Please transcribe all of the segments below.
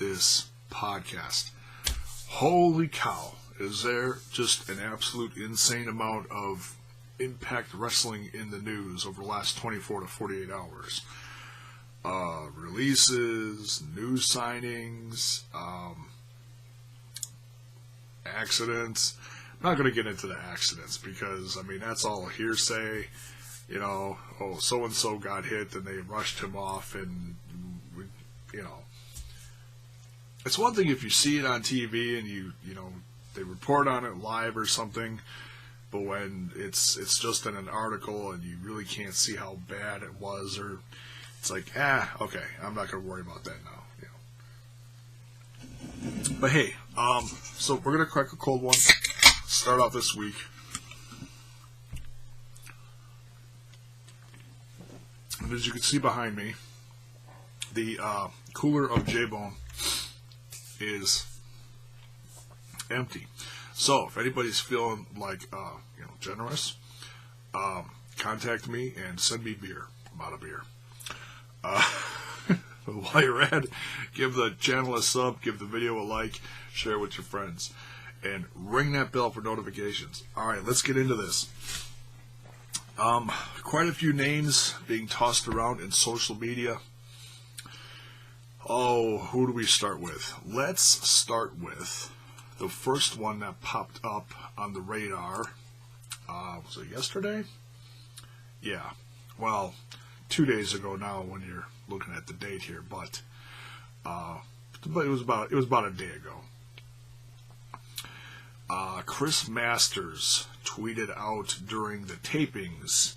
this podcast. Holy cow, is there just an absolute insane amount of Impact Wrestling in the news over the last 24 to 48 hours. Releases, news signings, accidents. I'm not going to get into the accidents because, I mean, that's all hearsay. You know, oh, so-and-so got hit and they rushed him off and, you know. It's one thing if you see it on TV and you know, they report on it live or something, but when it's just in an article and you really can't see how bad it was, or it's like, okay, I'm not going to worry about that now. You know. But hey, so we're going to crack a cold one. Start off this week. And as you can see behind me, the cooler of J-Bone is empty. So if anybody's feeling like generous, contact me and send me beer. I'm out of beer. While you're at it, give the channel a sub, give the video a like, share it with your friends, and ring that bell for notifications. Alright, let's get into this. Quite a few names being tossed around in social media. Oh, who do we start with? Let's start with the first one that popped up on the radar. Was it yesterday? Yeah. Well, 2 days ago now when you're looking at the date here, but it was about a day ago. Chris Masters tweeted out during the tapings,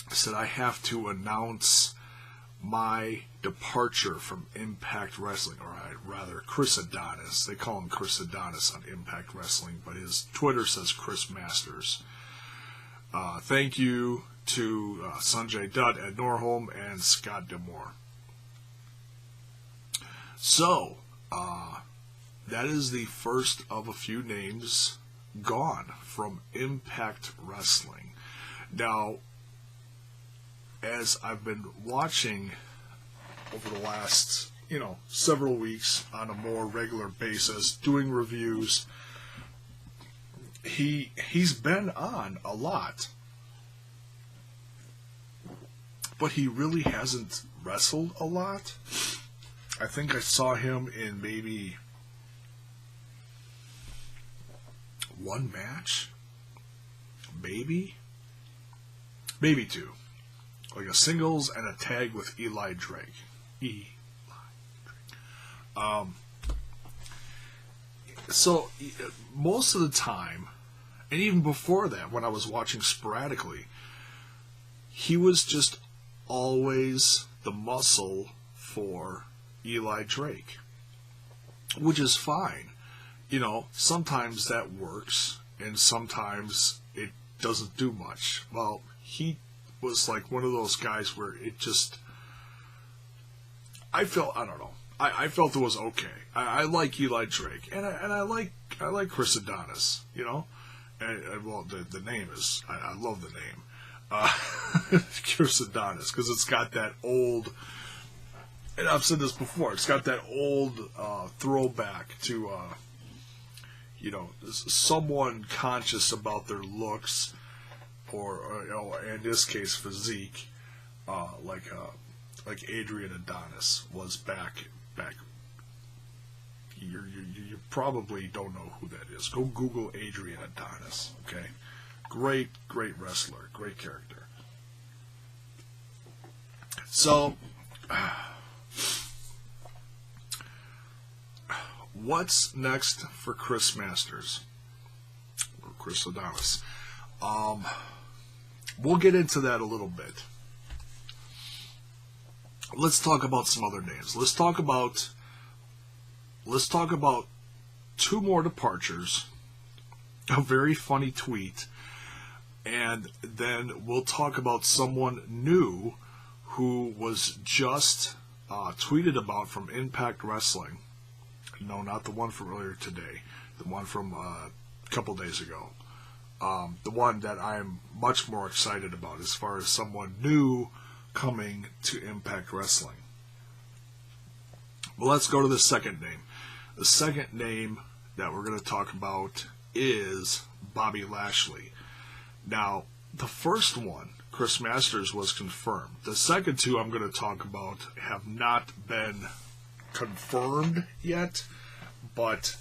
said, I have to announce my departure from Impact Wrestling, or rather Chris Adonis. They call him Chris Adonis on Impact Wrestling, but his Twitter says Chris Masters. Thank you to Sanjay Dutt at Norholm and Scott Demore. So, that is the first of a few names gone from Impact Wrestling. Now, as I've been watching over the last, several weeks on a more regular basis, doing reviews, he's been on a lot, but he really hasn't wrestled a lot. I think I saw him in maybe one match, maybe two, like a singles and a tag with Eli Drake. So most of the time, and even before that, when I was watching sporadically, he was just always the muscle for Eli Drake, which is fine. Sometimes that works, and sometimes it doesn't do much. Well, he was like one of those guys where it just, I felt it was okay. I like Eli Drake, and I like Chris Adonis, and well, the name is, I love the name, Chris Adonis, because it's got that old, and I've said this before, it's got that old throwback to, someone conscious about their looks, or in this case, physique, like Adrian Adonis was back. You probably don't know who that is. Go Google Adrian Adonis. Okay, great wrestler, great character. So, what's next for Chris Masters or Chris Adonis? We'll get into that a little bit. Let's talk about some other names. Let's talk about two more departures, a very funny tweet, and then we'll talk about someone new who was just tweeted about from Impact Wrestling. No, not the one from earlier today. The one from a couple days ago. The one that I'm much more excited about as far as someone new coming to Impact Wrestling. Well, let's go to the second name. The second name that we're going to talk about is Bobby Lashley. Now, the first one, Chris Masters, was confirmed. The second two I'm going to talk about have not been confirmed yet, but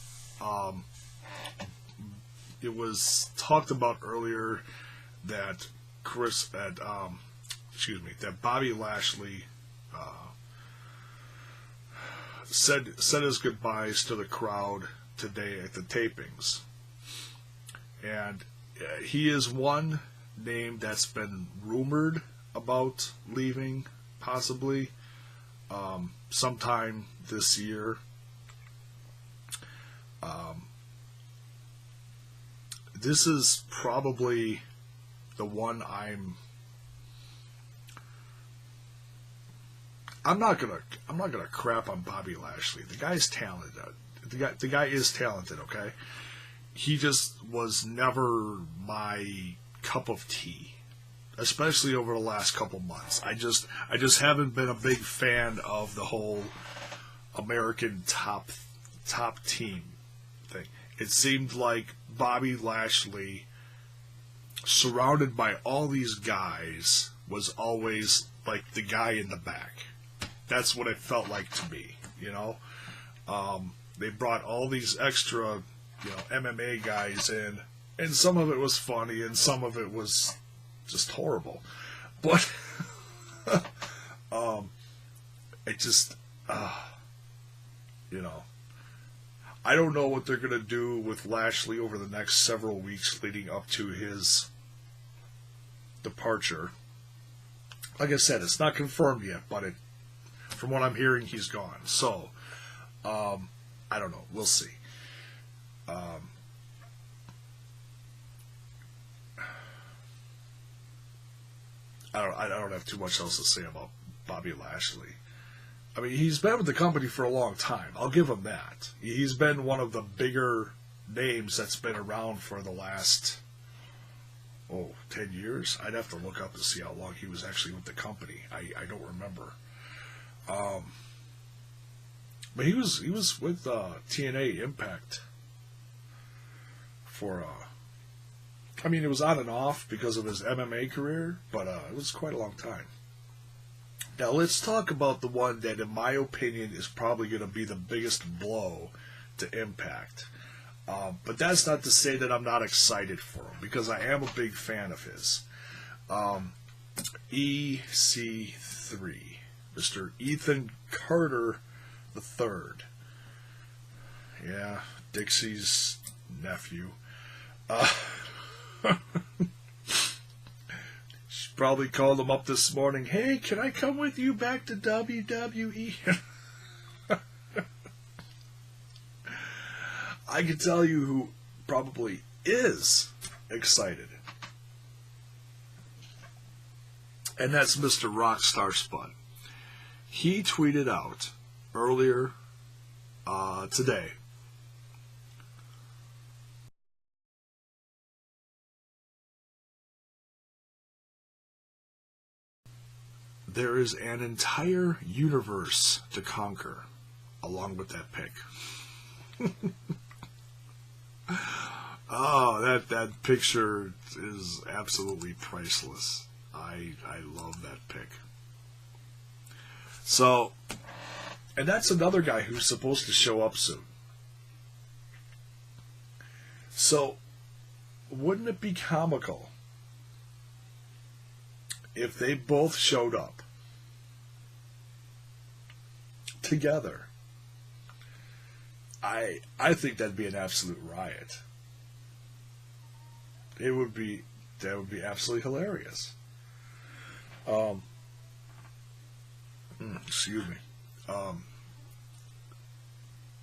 it was talked about earlier that that Bobby Lashley said his goodbyes to the crowd today at the tapings, and he is one name that's been rumored about leaving, possibly sometime this year. This is probably the one I'm not gonna crap on Bobby Lashley. The guy's talented. The guy is talented. Okay, he just was never my cup of tea, especially over the last couple months. I just haven't been a big fan of the whole American top team thing. It seemed like Bobby Lashley, surrounded by all these guys, was always like the guy in the back. That's what it felt like to me, you know. They brought all these extra, MMA guys in, and some of it was funny, and some of it was just horrible. But it just, I don't know what they're gonna do with Lashley over the next several weeks leading up to his departure. Like I said, it's not confirmed yet, but from what I'm hearing, he's gone. So, I don't know. We'll see. I don't have too much else to say about Bobby Lashley. I mean, he's been with the company for a long time. I'll give him that. He's been one of the bigger names that's been around for the last 10 years. I'd have to look up to see how long he was actually with the company. I don't remember. But he was with TNA Impact for it was on and off because of his MMA career, but it was quite a long time. Now let's talk about the one that, in my opinion, is probably going to be the biggest blow to Impact. But that's not to say that I'm not excited for him, because I am a big fan of his. EC3, Mr. Ethan Carter III. Yeah, Dixie's nephew. She probably called him up this morning. Hey, can I come with you back to WWE? I can tell you who probably is excited. And that's Mr. Rockstar Spin. He tweeted out earlier today, there is an entire universe to conquer along with that pick. Oh, that picture is absolutely priceless. I love that pic. So, and that's another guy who's supposed to show up soon. So, wouldn't it be comical if they both showed up together? I think that'd be an absolute riot. That would be absolutely hilarious. Excuse me.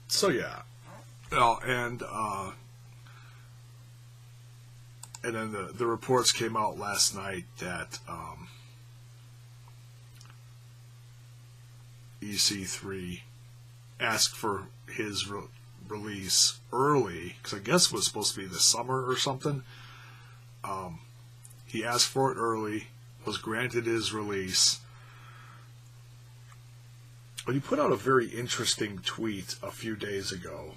So yeah. And then the reports came out last night that EC3 asked for his release early, because I guess it was supposed to be this summer or something. He asked for it early, was granted his release, But he put out a very interesting tweet a few days ago.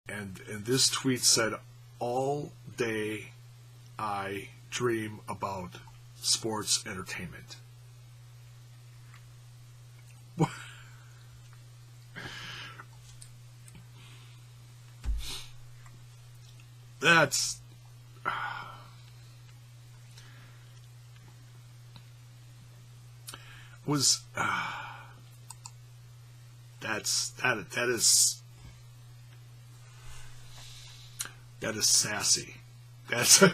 And this tweet said, "All day I dream about sports entertainment." That's was that is sassy. That's and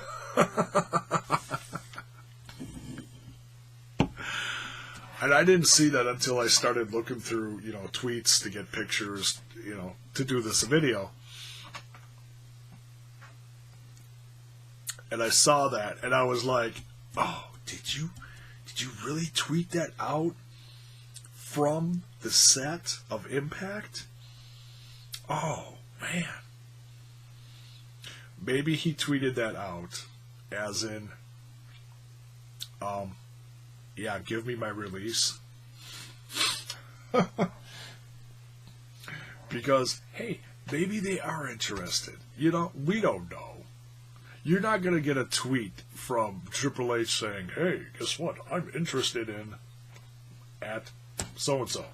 I didn't see that until I started looking through, tweets to get pictures, to do this video. And I saw that, and I was like, "Oh, did you really tweet that out from the set of Impact?" Oh, man. Maybe he tweeted that out as in, yeah, give me my release. Because, hey, maybe they are interested. We don't know. You're not going to get a tweet from Triple H saying, "Hey, guess what? I'm interested in at so-and-so."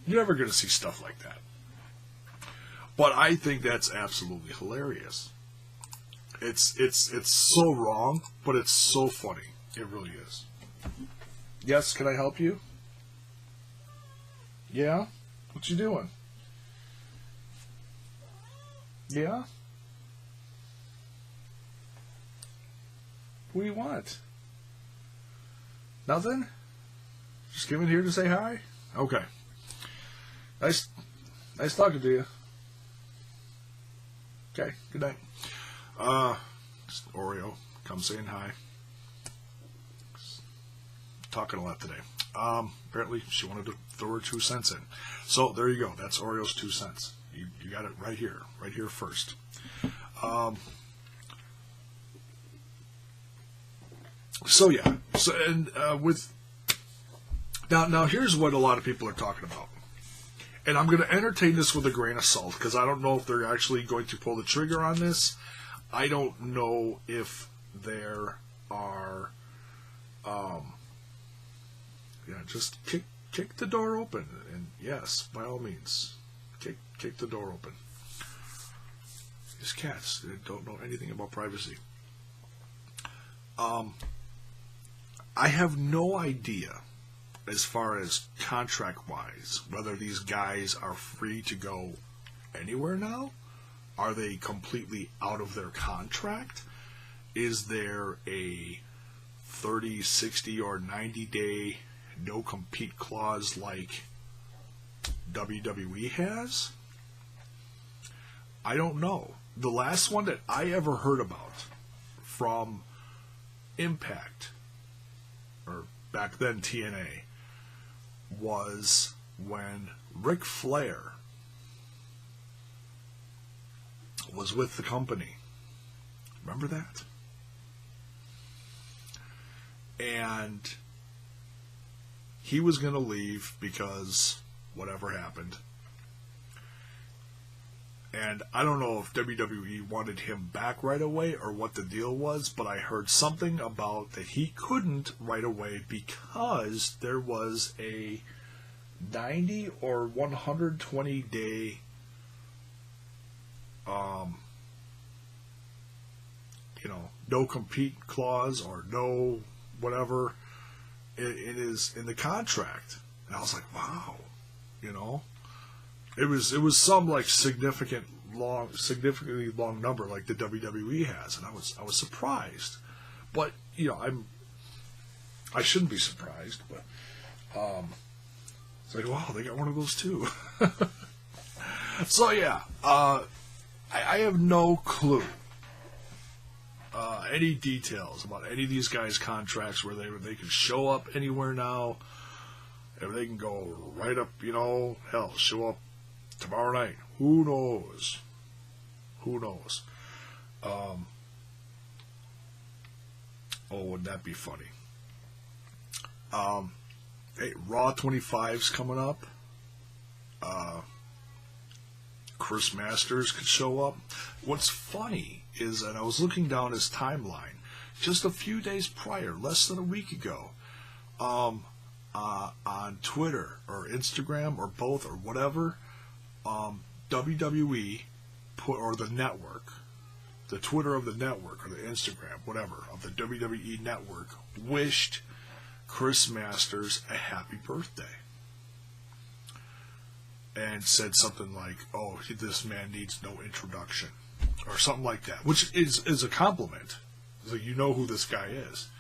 You're never going to see stuff like that. But I think that's absolutely hilarious. It's so wrong, but it's so funny. It really is. Yes, can I help you? Yeah? What you doing? Yeah? What do you want? Nothing? Just came in here to say hi? Okay. Nice talking to you. Okay, good night. Just Oreo, come saying hi. Talking a lot today. Apparently she wanted to throw her 2 cents in. So there you go. That's Oreo's 2 cents. You got it right here first. So yeah. So with now here's what a lot of people are talking about. And I'm going to entertain this with a grain of salt because I don't know if they're actually going to pull the trigger on this. I don't know if there are, just kick the door open. And yes, by all means, kick the door open. These cats, they don't know anything about privacy. I have no idea, as far as contract-wise, whether these guys are free to go anywhere now. Are they completely out of their contract? Is there a 30, 60, or 90-day no-compete clause like WWE has? I don't know. The last one that I ever heard about from Impact, or back then TNA, was when Ric Flair was with the company. Remember that? And he was going to leave because whatever happened. And I don't know if WWE wanted him back right away or what the deal was, but I heard something about that he couldn't right away because there was a 90 or 120 day no compete clause or no whatever it is in the contract. And I was like, wow, it was some like significantly long number like the WWE has, and I was surprised. But I shouldn't be surprised, but it's like, wow, they got one of those too. So yeah, I have no clue any details about any of these guys' contracts where they can show up anywhere now, if they can go right up, hell, show up tomorrow night. Who knows? Oh, wouldn't that be funny? Hey, Raw 25's coming up. Chris Masters could show up. What's funny is, and I was looking down his timeline, just a few days prior, less than a week ago, on Twitter or Instagram or both or whatever, WWE put, or the network, the Twitter of the network or the Instagram, whatever, of the WWE network, wished Chris Masters a happy birthday. And said something like, oh, this man needs no introduction. Or something like that. Which is a compliment. So you know who this guy is.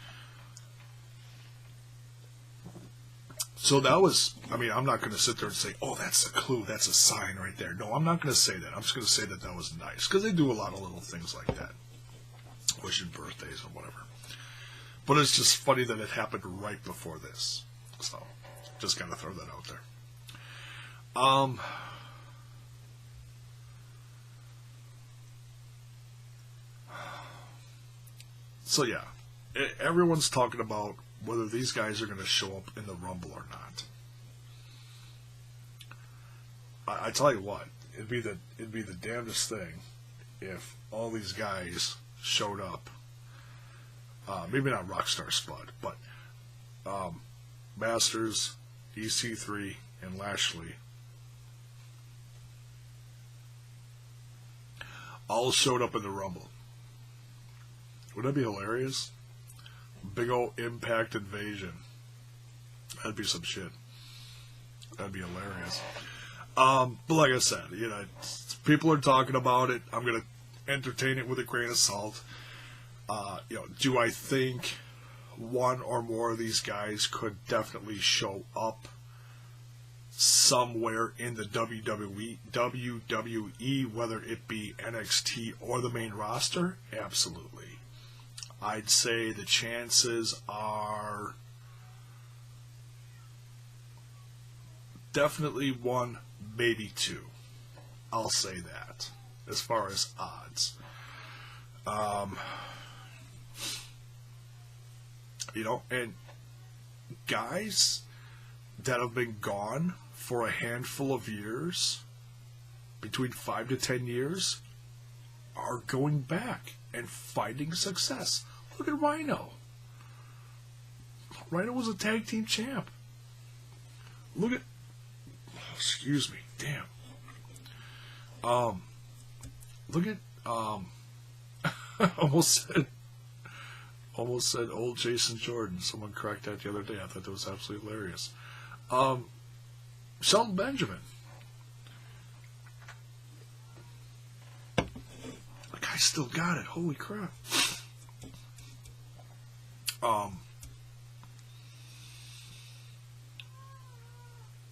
So that was, I mean, I'm not going to sit there and say, oh, that's a clue, that's a sign right there. No, I'm not going to say that. I'm just going to say that that was nice. Because they do a lot of little things like that. Wishing birthdays or whatever. But it's just funny that it happened right before this. So, just got to throw that out there. So yeah, everyone's talking about whether these guys are going to show up in the Rumble or not. I tell you what, it'd be the damnedest thing if all these guys showed up. Maybe not Rockstar Spud, but Masters, EC3, and Lashley all showed up in the Rumble. Wouldn't that be hilarious? Big old Impact invasion. That'd be some shit. That'd be hilarious. But like I said, you know, people are talking about it. I'm gonna entertain it with a grain of salt. You know, do I think one or more of these guys could definitely show up somewhere in the WWE, whether it be NXT or the main roster? Absolutely. I'd say the chances are definitely 1, maybe 2. I'll say that, as far as odds. You know, and guys that have been gone for a handful of years, between 5 to 10 years, are going back and finding success. Look at Rhino. Rhino was a tag team champ. Look at, excuse me, damn. Look at, almost said old Jason Jordan. Someone corrected that the other day. I thought that was absolutely hilarious. Shelton Benjamin. The guy still got it. Holy crap.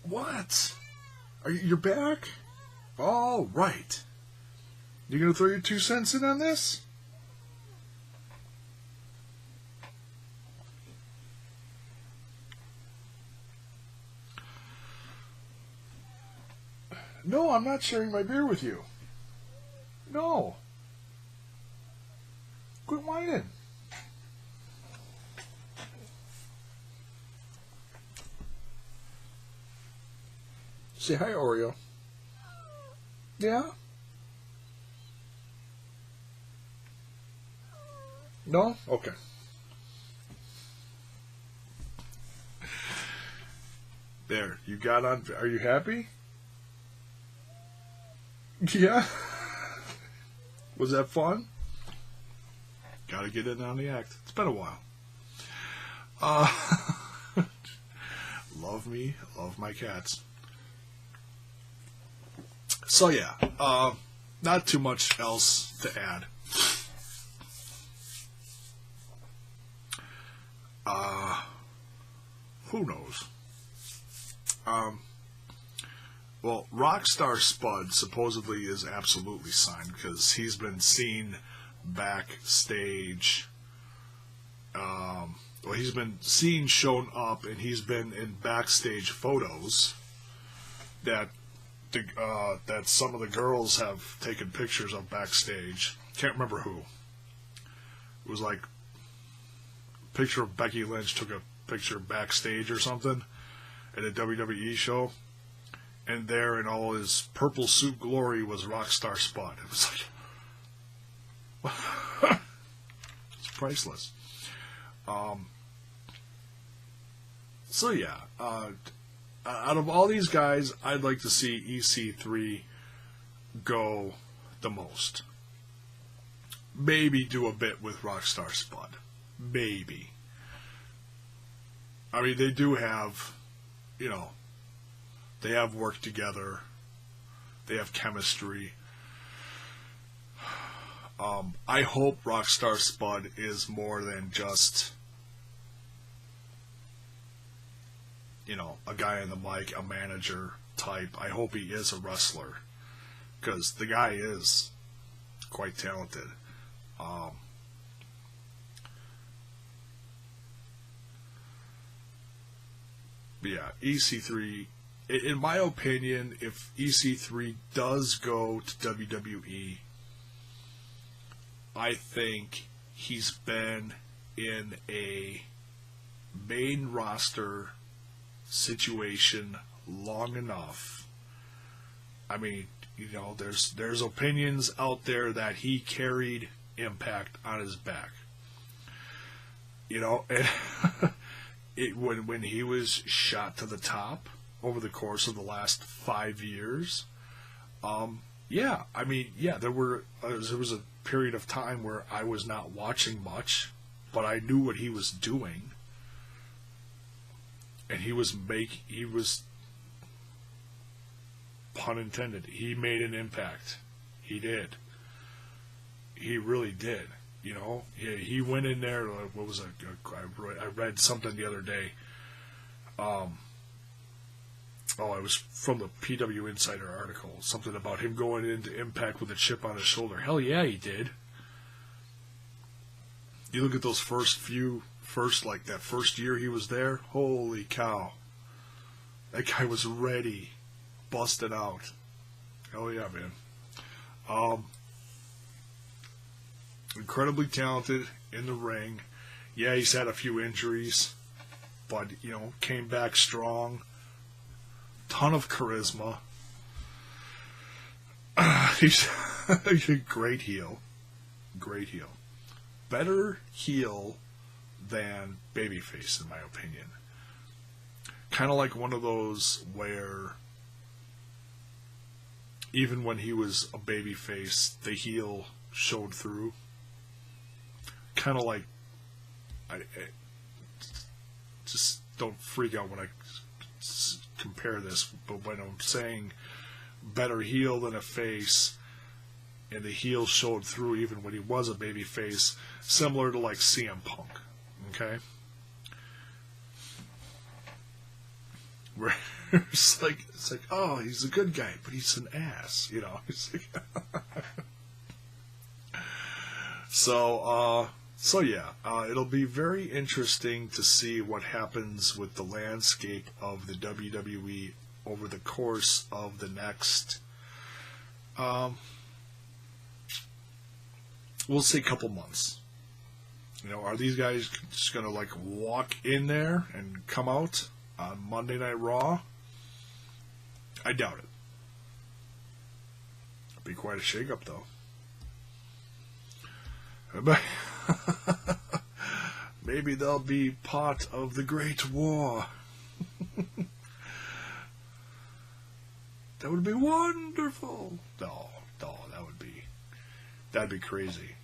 What? You're back? All right. You gonna throw your 2 cents in on this? No, I'm not sharing my beer with you. No. Quit whining. Say hi, Oreo. Yeah? No? Okay. There, you got on. Are you happy? Yeah. Was that fun? Gotta get in on the act. It's been a while. Love me, love my cats. So yeah, not too much else to add. Who knows? Well, Rockstar Spud supposedly is absolutely signed because he's been seen backstage. Well, he's been seen shown up, and he's been in backstage photos that that some of the girls have taken pictures of backstage. Can't remember who. It was like picture of Becky Lynch took a picture backstage or something at a WWE show, and there in all his purple suit glory was Rockstar Spin. It was like, it's priceless. So yeah, out of all these guys, I'd like to see EC3 go the most. Maybe do a bit with Rockstar Spin. Maybe. I mean, they do have, they have worked together. They have chemistry. I hope Rockstar Spin is more than just, a guy on the mic, a manager type. I hope he is a wrestler, because the guy is quite talented. But yeah, EC3, in my opinion, if EC3 does go to WWE, I think he's been in a main roster situation long enough. I mean, there's opinions out there that he carried Impact on his back. And when he was shot to the top over the course of the last 5 years, there was a period of time where I was not watching much, but I knew what he was doing, and he was pun intended, he made an impact. He did. He really did. He went in there. What was it? I read something the other day. It was from the PW Insider article. Something about him going into Impact with a chip on his shoulder. Hell yeah, he did. You look at those that first year he was there. Holy cow. That guy was ready. Busted out. Hell yeah, man. Incredibly talented in the ring. Yeah, he's had a few injuries, but, came back strong. Ton of charisma. He's a great heel. Great heel. Better heel than babyface, in my opinion. Kind of like one of those where even when he was a babyface, the heel showed through. Kind of like, I just don't freak out when I compare this, but when I'm saying better heel than a face, and the heel showed through even when he was a baby face, similar to like CM Punk, okay? Where it's like, oh, he's a good guy, but he's an ass, It's like So yeah, it'll be very interesting to see what happens with the landscape of the WWE over the course of the next, we'll say couple months. Are these guys just going to walk in there and come out on Monday Night Raw? I doubt it. It'd be quite a shakeup, though. Maybe they'll be part of the Great War. That would be wonderful. No, that'd be crazy.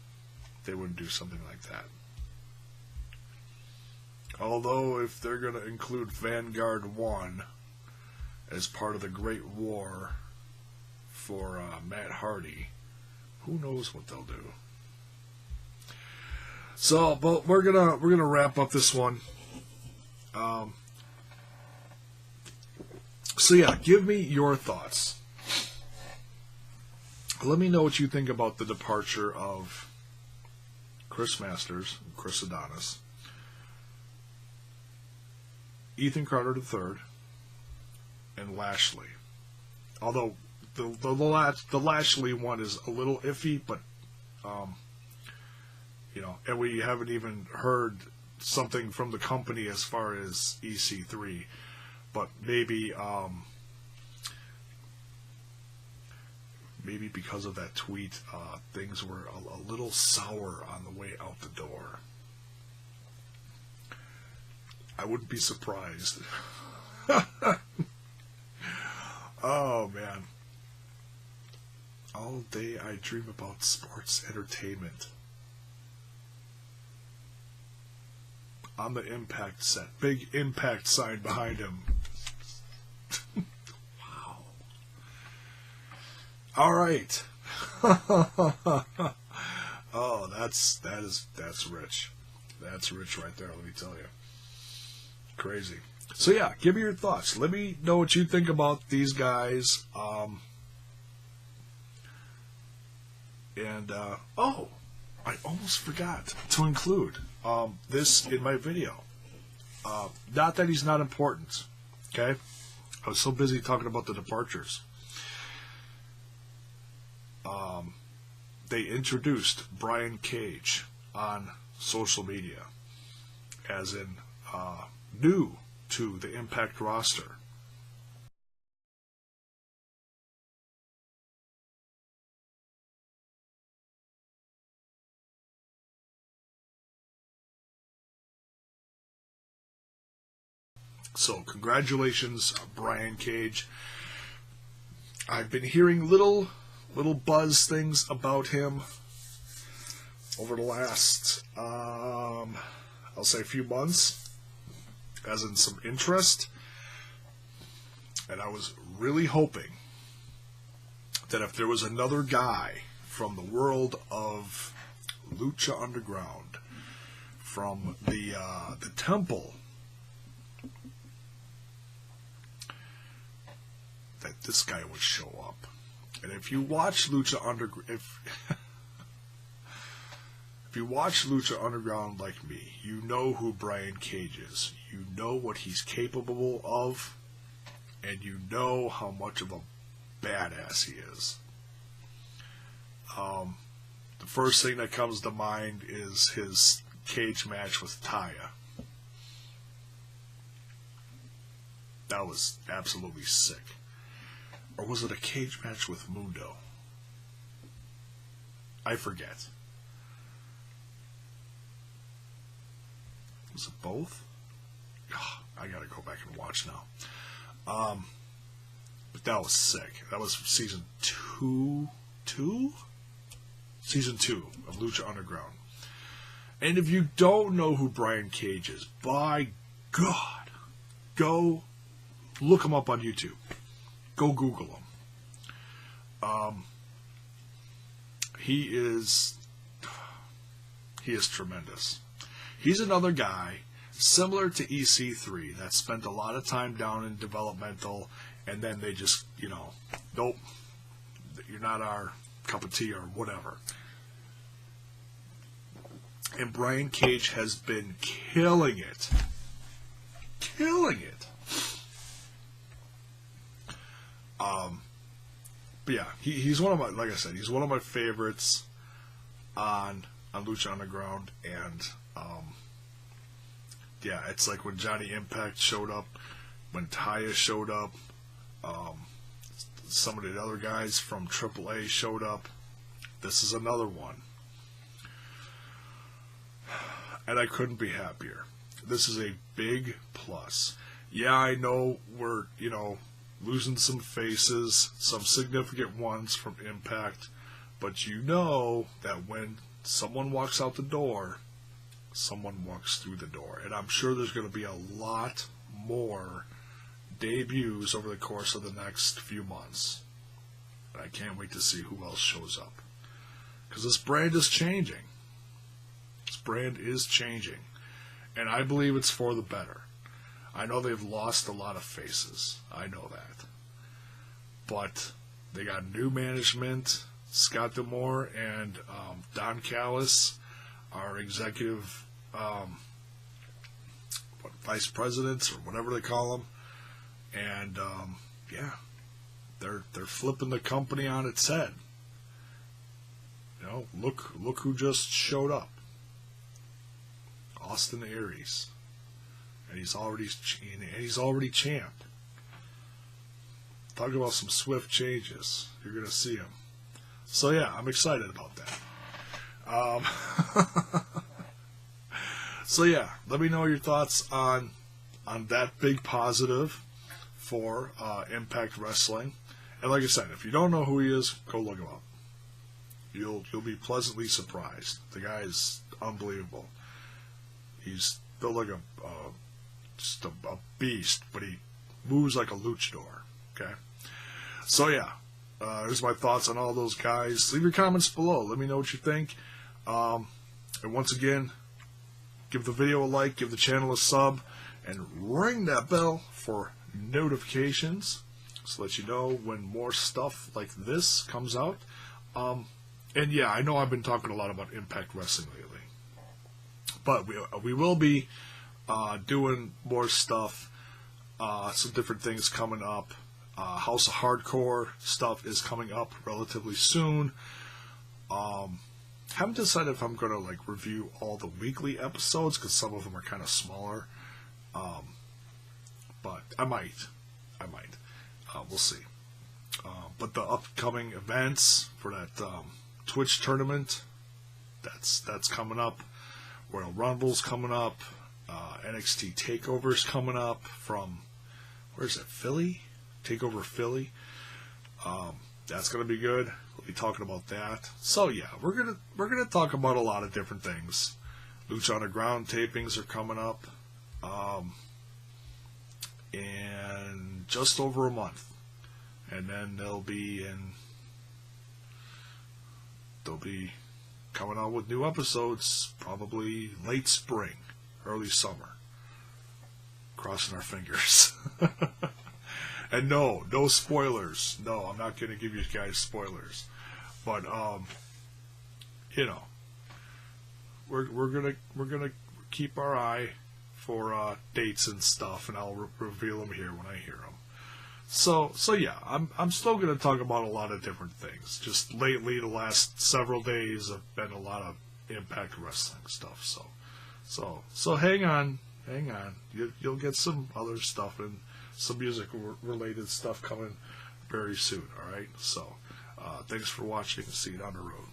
They wouldn't do something like that. Although, if they're going to include Vanguard 1 as part of the Great War for Matt Hardy, who knows what they'll do. So, but we're gonna wrap up this one. So yeah, give me your thoughts. Let me know what you think about the departure of Chris Masters, Chris Adonis, Ethan Carter III, and Lashley. Although the Lashley one is a little iffy, but and we haven't even heard something from the company as far as EC3, but maybe because of that tweet, things were a little sour on the way out the door. I wouldn't be surprised. Oh, man. All day I dream about sports entertainment. On the Impact set. Big Impact sign behind him. Wow. All right. Oh, that's rich. That's rich right there, let me tell you. Crazy. So yeah, give me your thoughts. Let me know what you think about these guys. Oh, I almost forgot to include this in my video. Not that he's not important, okay? I was so busy talking about the departures. They introduced Bryan Cage on social media as in new to the Impact roster. So congratulations, Bryan Cage. I've been hearing little buzz things about him over the last, I'll say a few months, as in some interest. And I was really hoping that if there was another guy from the world of Lucha Underground, from the temple, that this guy would show up. And if you watch Lucha Underground, if you watch Lucha Underground like me, you know who Bryan Cage is. You know what he's capable of, and you know how much of a badass he is. The first thing that comes to mind is his cage match with Taya. That was absolutely sick. Or was it a cage match with Mundo? I forget. Was it both? Oh, I gotta go back and watch now. But that was sick. That was season 2? Season 2 of Lucha Underground. And if you don't know who Bryan Cage is, by God, go look him up on YouTube. Go Google him. He is tremendous. He's another guy similar to EC3 that spent a lot of time down in developmental, and then they just, nope, you're not our cup of tea or whatever. And Bryan Cage has been killing it. Killing it. But yeah, he's one of my, like I said, he's one of my favorites on Lucha Underground, and yeah, it's like when Johnny Impact showed up, when Taya showed up, some of the other guys from AAA showed up. This is another one, and I couldn't be happier. This is a big plus. Yeah, I know we're, losing some faces, some significant ones from Impact, but you know that when someone walks out the door, someone walks through the door. And I'm sure there's going to be a lot more debuts over the course of the next few months. And I can't wait to see who else shows up. Because this brand is changing. This brand is changing. And I believe it's for the better. I know they've lost a lot of faces. I know that. But they got new management. Scott D'Amore and Don Callis, our executive vice presidents or whatever they call them. And yeah, they're flipping the company on its head. Look who just showed up. Austin Aries, and he's already champ. Talk about some swift changes. You're gonna see him. So yeah, I'm excited about that. So yeah, let me know your thoughts on that big positive for Impact Wrestling. And like I said, if you don't know who he is, go look him up. You'll be pleasantly surprised. The guy is unbelievable. He's built like just a beast, but he moves like a luchador. Okay, so yeah, there's my thoughts on all those guys. Leave your comments below. Let me know what you think. And once again, give the video a like, give the channel a sub, and ring that bell for notifications so that you know when more stuff like this comes out. And yeah, I know I've been talking a lot about Impact Wrestling lately, but we will be doing more stuff, some different things coming up. House of Hardcore stuff is coming up relatively soon. Haven't decided if I'm going to like review all the weekly episodes because some of them are kind of smaller, but I might. We'll see. But the upcoming events for that Twitch tournament, that's coming up. Royal Rumble's coming up. NXT Takeover's coming up from, where's it, Philly? Takeover Philly. That's gonna be good. We'll be talking about that. So yeah, we're gonna talk about a lot of different things. Lucha Underground tapings are coming up, in just over a month, and then they'll be coming out with new episodes probably late spring, early summer. Crossing our fingers. And no spoilers. No, I'm not going to give you guys spoilers. But you know, we're gonna keep our eye for dates and stuff, and I'll reveal them here when I hear them. So yeah, I'm still going to talk about a lot of different things. Just lately, the last several days have been a lot of Impact Wrestling stuff. So hang on. You'll get some other stuff and some music related stuff coming very soon. All right. So thanks for watching. See you down the road.